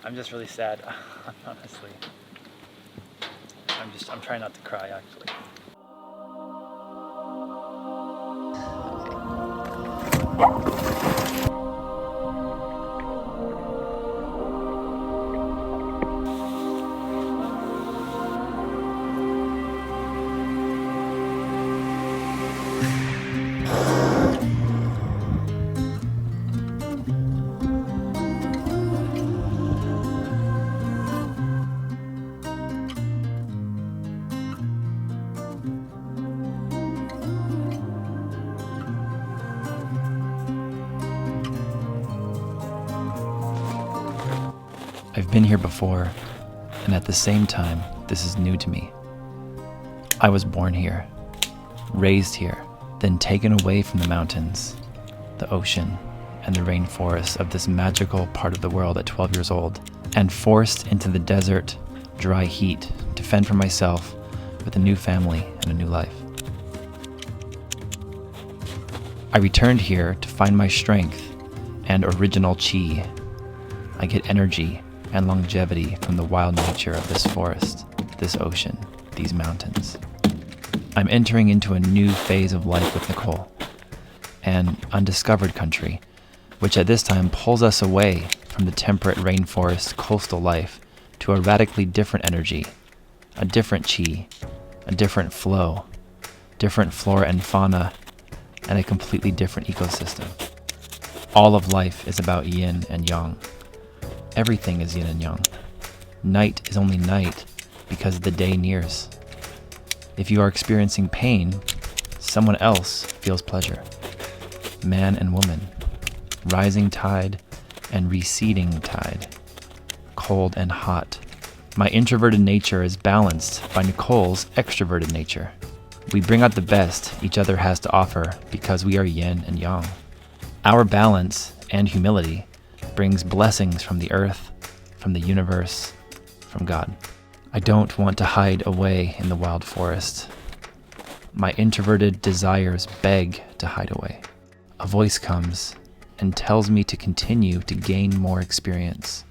I'm just really sad, honestly. I'm trying not to cry, actually. I've been here before, and at the same time, this is new to me. I was born here, raised here, then taken away from the mountains, the ocean, and the rainforest of this magical part of the world at 12 years old, and forced into the desert, dry heat to fend for myself with a new family and a new life. I returned here to find my strength and original chi. I get energy and longevity from the wild nature of this forest, this ocean, these mountains. I'm entering into a new phase of life with Nicolle, an undiscovered country, which at this time pulls us away from the temperate rainforest coastal life to a radically different energy, a different chi, a different flow, different flora and fauna, and a completely different ecosystem. All of life is about yin and yang. Everything is yin and yang. Night is only night because the day nears. If you are experiencing pain, someone else feels pleasure. Man and woman, rising tide and receding tide, cold and hot. My introverted nature is balanced by Nicolle's extroverted nature. We bring out the best each other has to offer because we are yin and yang. Our balance and humility brings blessings from the earth, from the universe, from God. I don't want to hide away in the wild forest. My introverted desires beg to hide away. A voice comes and tells me to continue to gain more experience.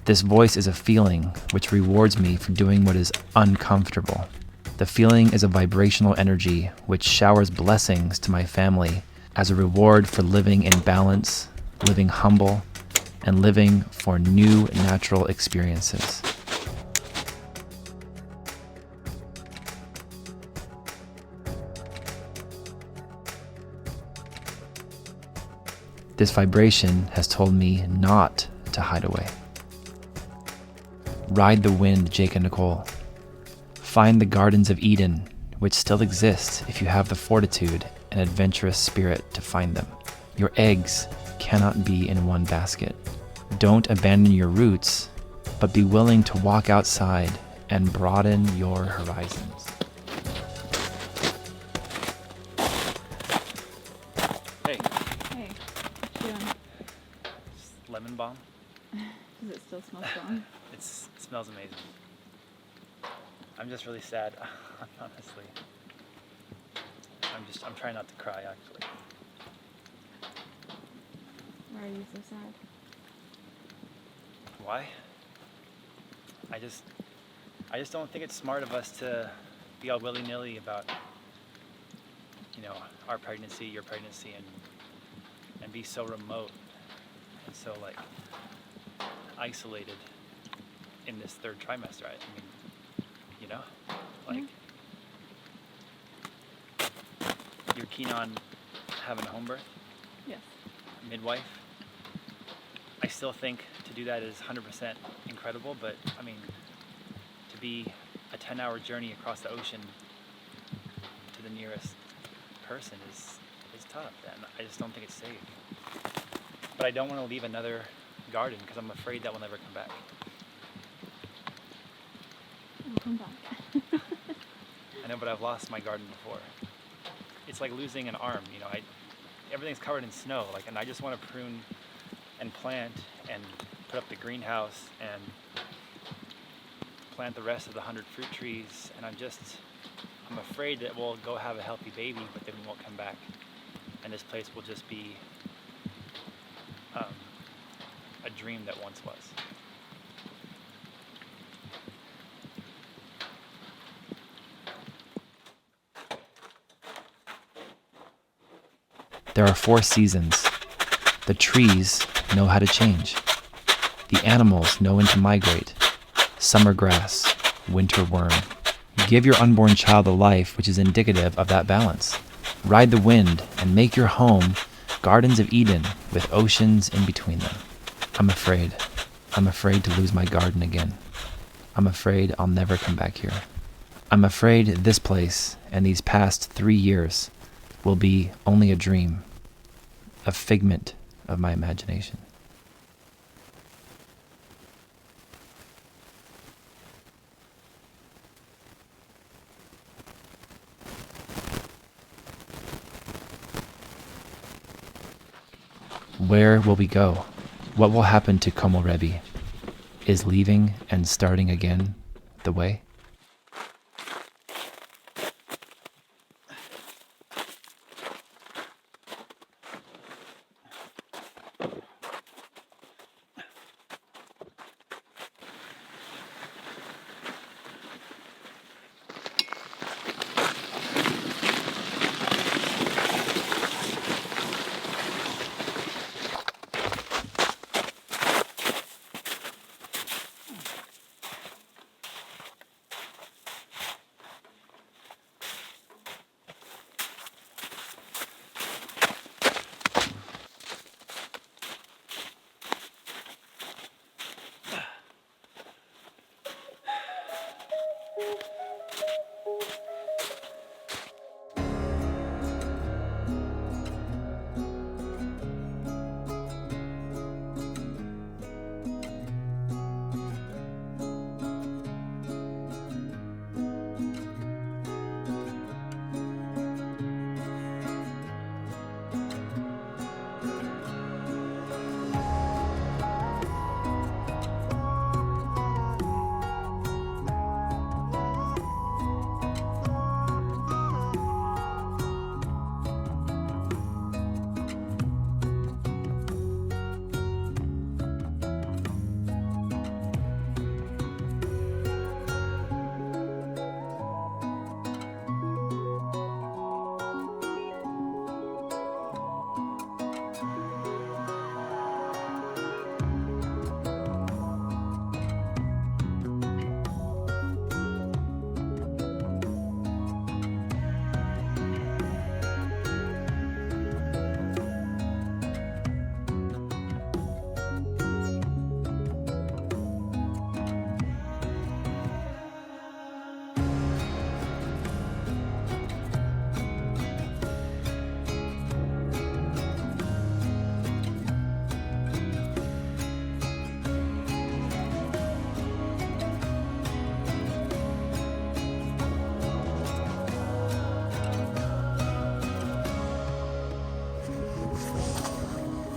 This voice is a feeling which rewards me for doing what is uncomfortable. The feeling is a vibrational energy which showers blessings to my family as a reward for living in balance, living humble, and living for new natural experiences. This vibration has told me not to hide away. Ride the wind, Jake and Nicolle. Find the gardens of Eden, which still exist if you have the fortitude and adventurous spirit to find them. Your eggs cannot be in one basket. Don't abandon your roots, but be willing to walk outside and broaden your horizons. Hey. Hey, what you doing? Just lemon balm. Does it still smell strong? It smells amazing. I'm just really sad, honestly. I'm trying not to cry, actually. Why are you so sad? Why? I just don't think it's smart of us to be all willy-nilly about, our pregnancy, your pregnancy, and be so remote and so isolated in this third trimester. You're keen on having a home birth, Yes. midwife. I still think to do that is 100% incredible, but to be a 10-hour journey across the ocean to the nearest person is tough, and I just don't think it's safe. But I don't want to leave another garden because I'm afraid that will never come back. We'll come back. I know, but I've lost my garden before. It's like losing an arm, everything's covered in snow, and I just want to prune and plant and put up the greenhouse and plant the rest of the 100 fruit trees, and I'm afraid that we'll go have a healthy baby, but then we won't come back, and this place will just be a dream that once was. There are 4 seasons. The trees know how to change. The animals know when to migrate. Summer grass, winter worm. Give your unborn child a life which is indicative of that balance. Ride the wind and make your home gardens of Eden with oceans in between them. I'm afraid. I'm afraid to lose my garden again. I'm afraid I'll never come back here. I'm afraid this place and these past 3 years will be only a dream, a figment of my imagination. Where will we go? What will happen to Komorebi? Is leaving and starting again the way?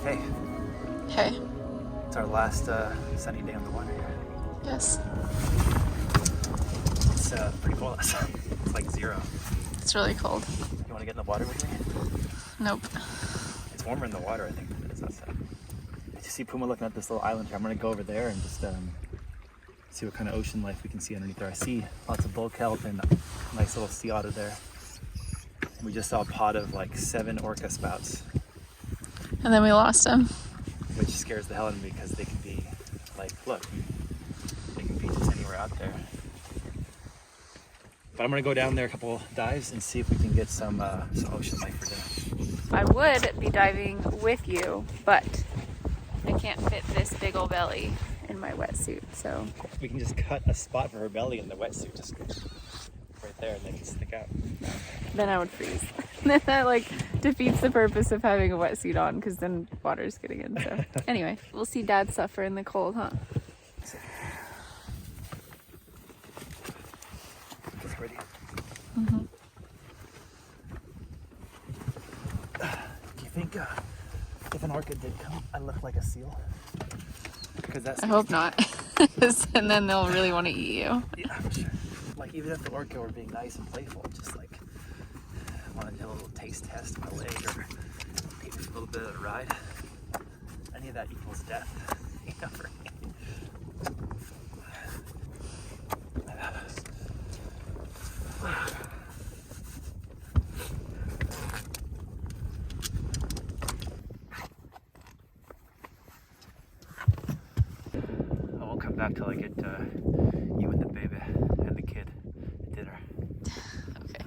Hey, Hey. it's our last sunny day on the water here. Yes. It's pretty cold outside. It's like 0. It's really cold. You want to get in the water with me? Nope. It's warmer in the water, I think, than it is outside. Did you see Puma looking at this little island here? I'm going to go over there and just see what kind of ocean life we can see underneath there. I see lots of bull kelp and a nice little sea otter there. And we just saw a pod of like 7 orca spouts, And then we lost him. which scares the hell out of me because they can be like, look, they can be just anywhere out there. But I'm gonna go down there a couple dives and see if we can get some ocean life for dinner. I would be diving with you, but I can't fit this big old belly in my wetsuit, so. We can just cut a spot for her belly in the wetsuit, just right there, and they can stick out. Then I would freeze. Then that like defeats the purpose of having a wetsuit on, because then water's getting in. So anyway, we'll see Dad suffer in the cold, huh? Just ready. Mm-hmm. Do you think if an orca did come, I look like a seal? Because that's. I hope not. And then they'll really want to eat you. Yeah, I'm sure. Like even if the orca were being nice and playful, just like wanted to have a little taste test of my leg or maybe a little bit of a ride. Any of that equals death. You know, for me. back till I get you and the baby and the kid dinner. Okay.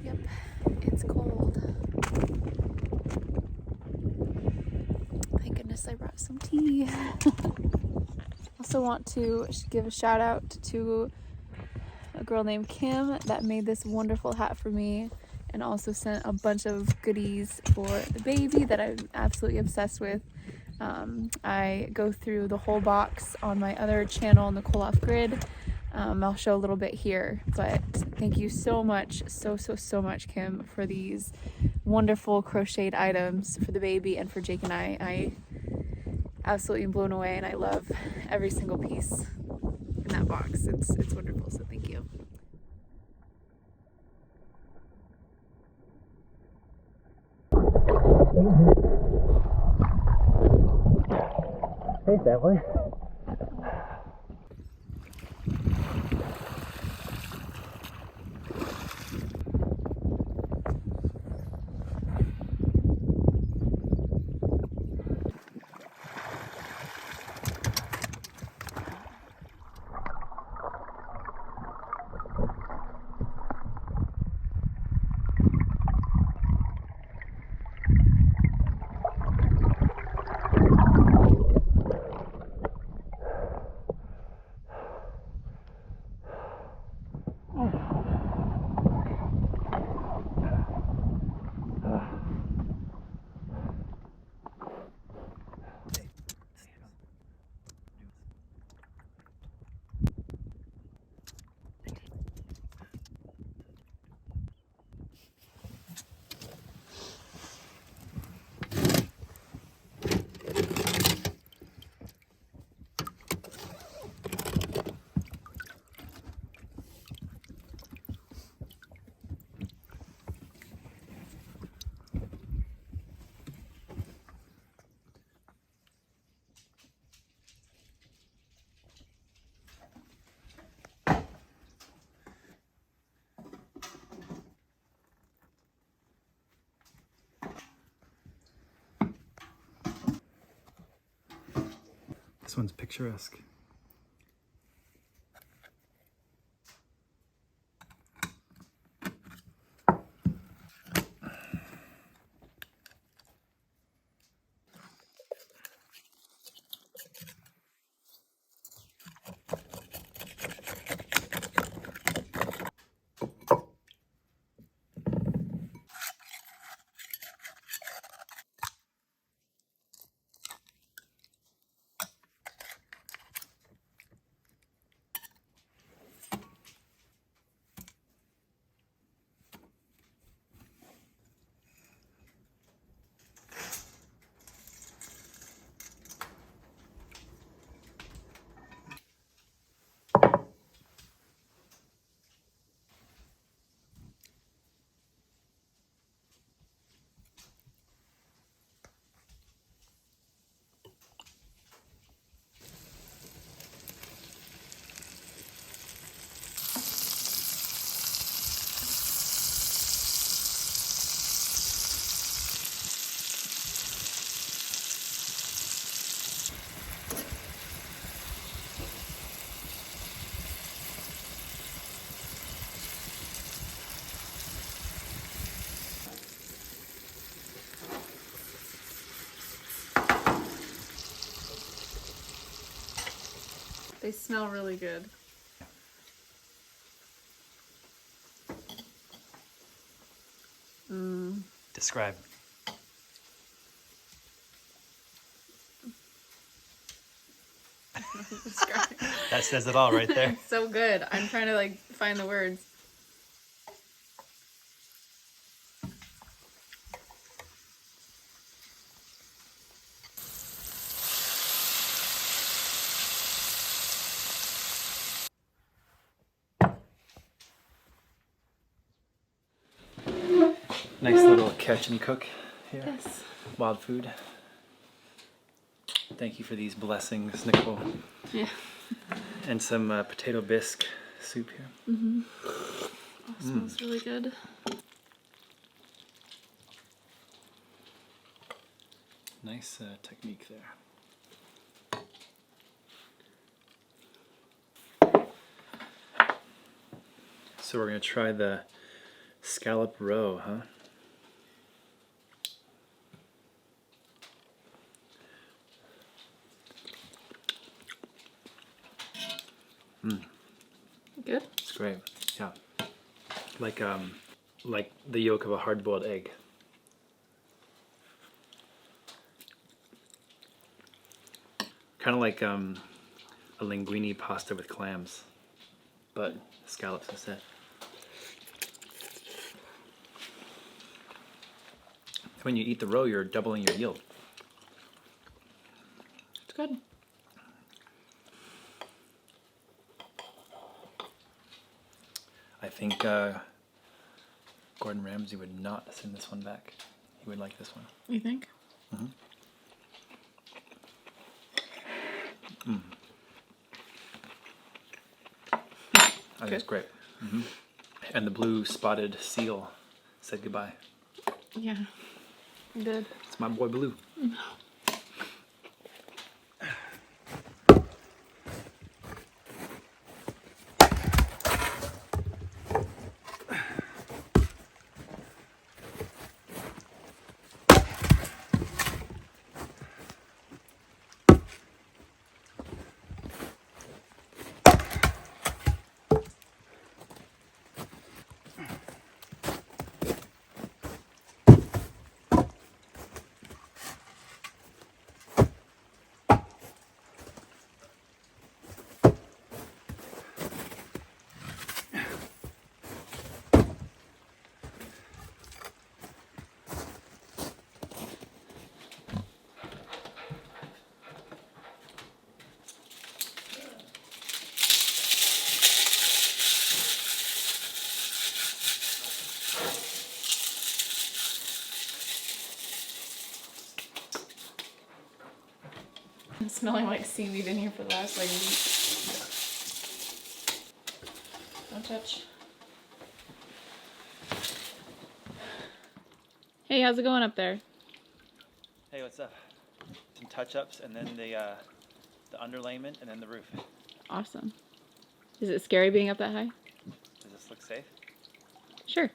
Yep, it's cold. Thank goodness I brought some tea. Also want to give a shout out to a girl named Kim that made this wonderful hat for me and also sent a bunch of goodies for the baby that I'm absolutely obsessed with. I go through the whole box on my other channel, Nicolle Off Grid. I'll show a little bit here, but thank you so much, so much, Kim, for these wonderful crocheted items for the baby and for Jake and I absolutely blown away, and I love every single piece in that box. It's wonderful, so thank you. Hey, family. This one's picturesque. They smell really good. Describe. That says it all right there. It's so good. I'm trying to like find the words. Nice little catch and cook here. Yes. Wild food. Thank you for these blessings, Nicolle. Yeah. And some potato bisque soup here. Mm-hmm. Oh, it smells really good. Nice technique there. So we're going to try the scallop roe, huh? Good? It's great. Yeah. Like the yolk of a hard-boiled egg. Kind of like a linguine pasta with clams, but scallops instead. When you eat the roe, you're doubling your yield. It's good. I think Gordon Ramsay would not send this one back. He would like this one. You think? Mm-hmm. I think it's great. And the blue spotted seal said goodbye. Yeah, good. It's my boy Blue. I'm smelling like seaweed in here for the last like week. Don't touch. Hey, how's it going up there? Hey, what's up? Some touch-ups and then the underlayment and then the roof. Awesome. Is it scary being up that high? Does this look safe? Sure.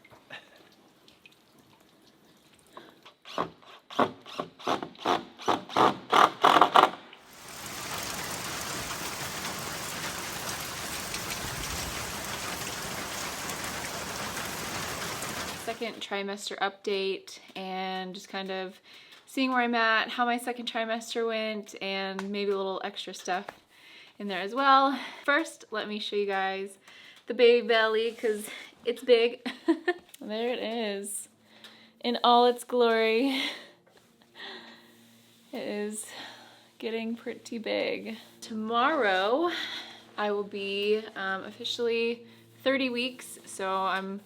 Second trimester update and just kind of seeing where I'm at, how my second trimester went, and maybe a little extra stuff in there as well. First, let me show you guys the baby belly because it's big. There it is in all its glory. It is getting pretty big. Tomorrow I will be officially 30 weeks, so I'm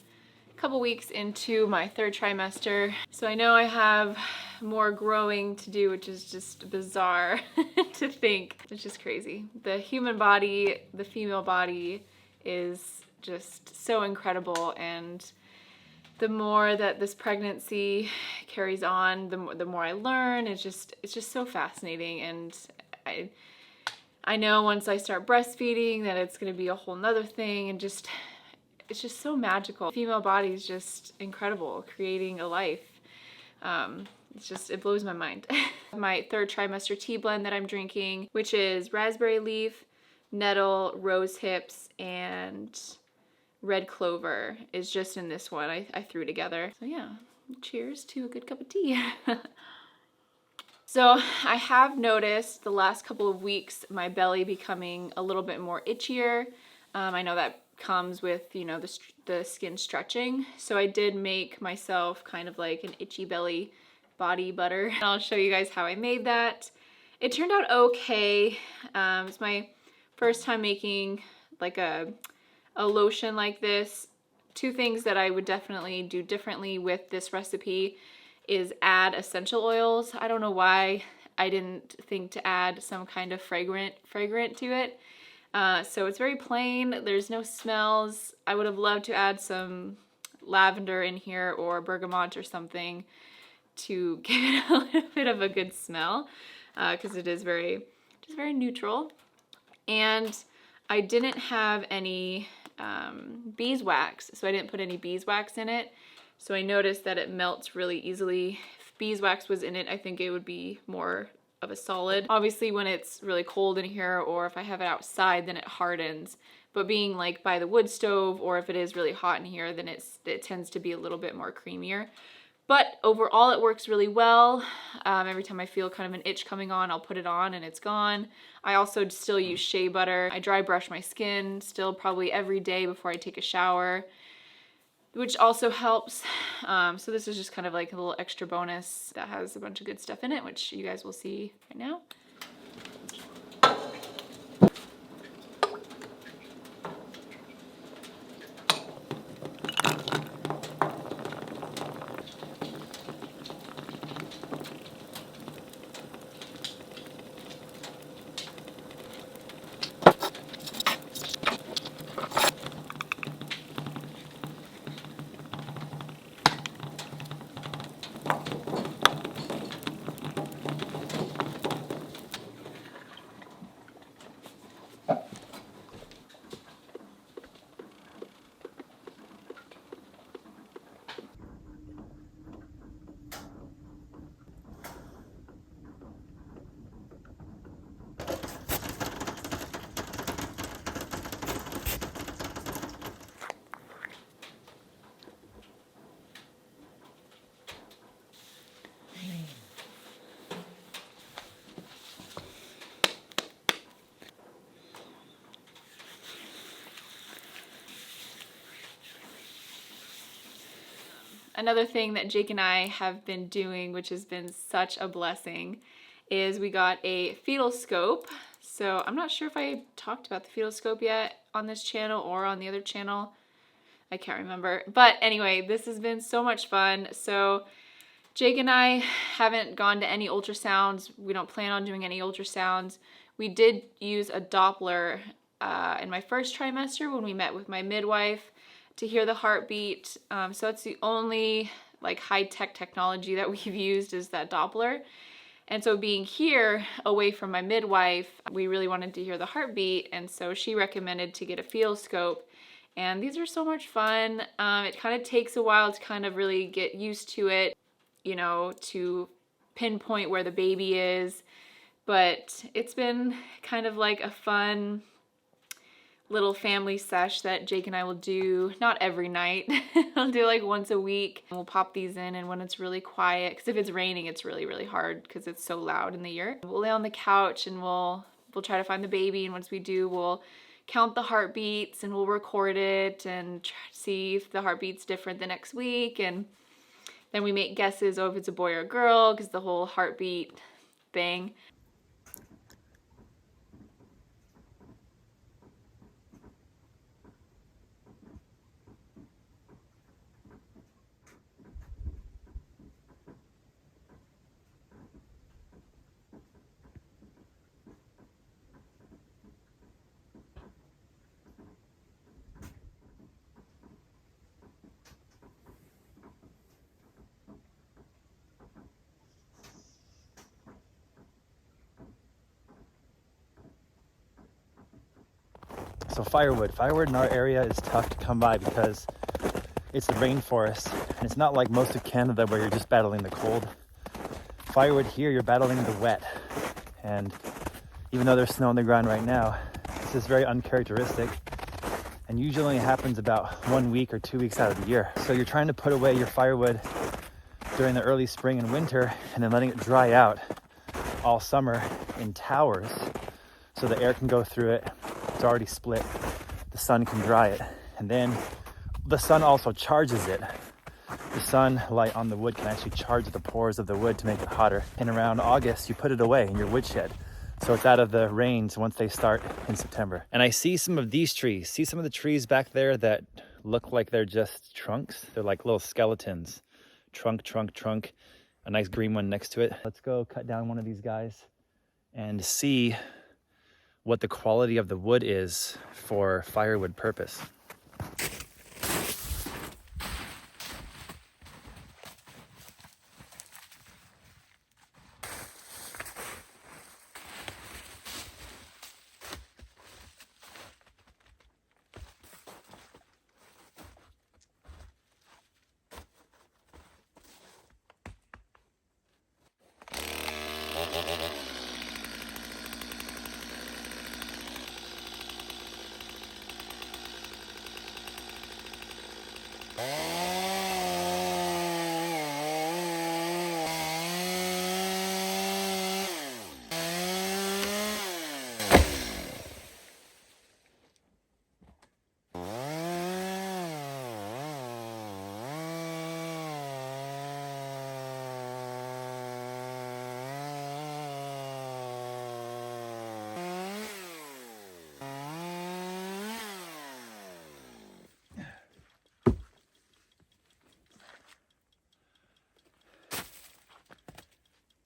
couple weeks into my third trimester. So I know I have more growing to do, which is just bizarre to think. It's just crazy. The human body, the female body is just so incredible, and the more that this pregnancy carries on, the more I learn. It's just so fascinating, and I know once I start breastfeeding that it's gonna be a whole nother thing, and it's just so magical. The female body is just incredible, creating a life. It blows my mind. My third trimester tea blend that I'm drinking, which is raspberry leaf, nettle, rose hips, and red clover, is just in this one. I threw together. So yeah, cheers to a good cup of tea. So I have noticed the last couple of weeks my belly becoming a little bit more itchier. I know that comes with, you know, the skin stretching. So I did make myself kind of like an itchy belly body butter. And I'll show you guys how I made that. It turned out okay. It's my first time making like a lotion like this. Two things that I would definitely do differently with this recipe is add essential oils. I don't know why I didn't think to add some kind of fragrant to it. So it's very plain, there's no smells. I would have loved to add some lavender in here or bergamot or something to give it a little bit of a good smell, because it is just very neutral. And I didn't have any beeswax, so I didn't put any beeswax in it. So I noticed that it melts really easily. If beeswax was in it, I think it would be more of a solid. Obviously when it's really cold in here, or if I have it outside, then it hardens. But being like by the wood stove, or if it is really hot in here, then it tends to be a little bit more creamier. But overall it works really well. Every time I feel kind of an itch coming on, I'll put it on and it's gone. I also still use shea butter. I dry brush my skin still probably every day before I take a shower, which also helps. So this is just kind of like a little extra bonus that has a bunch of good stuff in it, which you guys will see right now. Another thing that Jake and I have been doing, which has been such a blessing, is we got a fetal scope. So I'm not sure if I talked about the fetal scope yet on this channel or on the other channel. I can't remember. But anyway, this has been so much fun. So Jake and I haven't gone to any ultrasounds. We don't plan on doing any ultrasounds. We did use a Doppler in my first trimester when we met with my midwife to hear the heartbeat. So it's the only like high-tech technology that we've used is that Doppler. And so being here away from my midwife, we really wanted to hear the heartbeat. And so she recommended to get a fetal scope. And these are so much fun. It kind of takes a while to kind of really get used to it, you know, to pinpoint where the baby is. But it's been kind of like a fun little family sesh that Jake and I will do, not every night. I'll do like once a week. We'll pop these in, and when it's really quiet, because if it's raining, it's really, really hard because it's so loud in the yurt. We'll lay on the couch and we'll try to find the baby, and once we do, we'll count the heartbeats and we'll record it and try to see if the heartbeat's different the next week. And then we make guesses, oh, if it's a boy or a girl, because the whole heartbeat thing. So firewood in our area is tough to come by because it's the rainforest, and it's not like most of Canada where you're just battling the cold. Firewood here, you're battling the wet, and even though there's snow on the ground right now, this is very uncharacteristic and usually only happens about 1 week or 2 weeks out of the year. So you're trying to put away your firewood during the early spring and winter and then letting it dry out all summer in towers so the air can go through it. It's already split. The sun can dry it. And then the sun also charges it. The sunlight on the wood can actually charge the pores of the wood to make it hotter. And around August, you put it away in your woodshed. So it's out of the rains once they start in September. And I see some of these trees. See some of the trees back there that look like they're just trunks? They're like little skeletons. Trunk, trunk, trunk. A nice green one next to it. Let's go cut down one of these guys and see what the quality of the wood is for firewood purpose.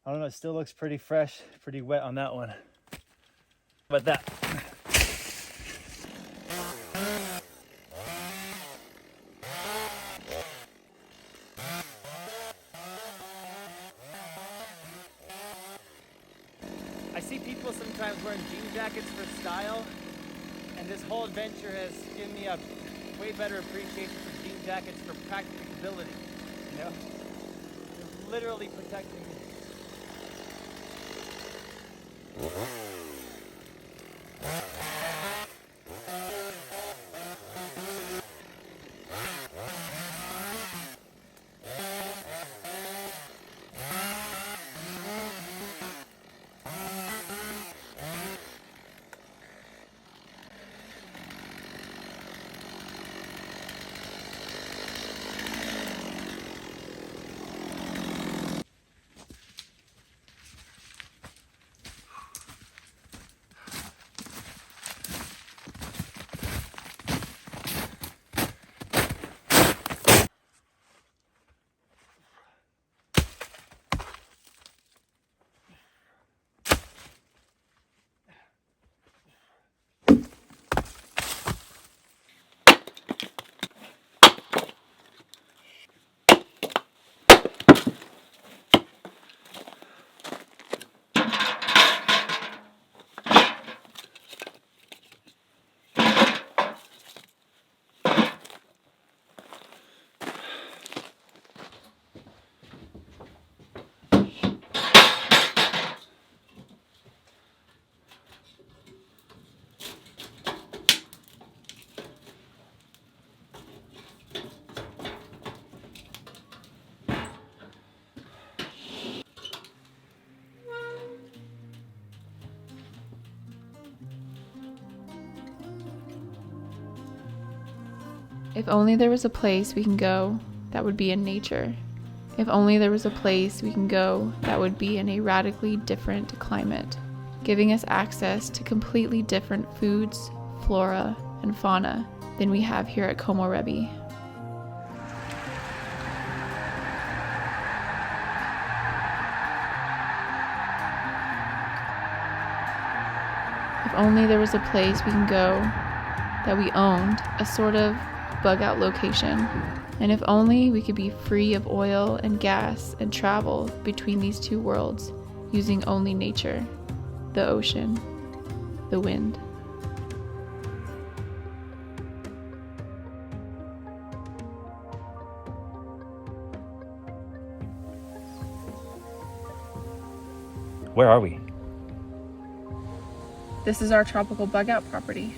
I don't know, it still looks pretty fresh, pretty wet on that one. How about that? I see people sometimes wearing jean jackets for style, and this whole adventure has given me a way better appreciation for jean jackets for practicability, you know? They're literally protecting me. If only there was a place we can go that would be in nature. If only there was a place we can go that would be in a radically different climate, giving us access to completely different foods, flora, and fauna than we have here at Komorebi. If only there was a place we can go that we owned, a sort of bug out location. And if only we could be free of oil and gas and travel between these two worlds using only nature, the ocean, the wind. Where are we? This is our tropical bug out property.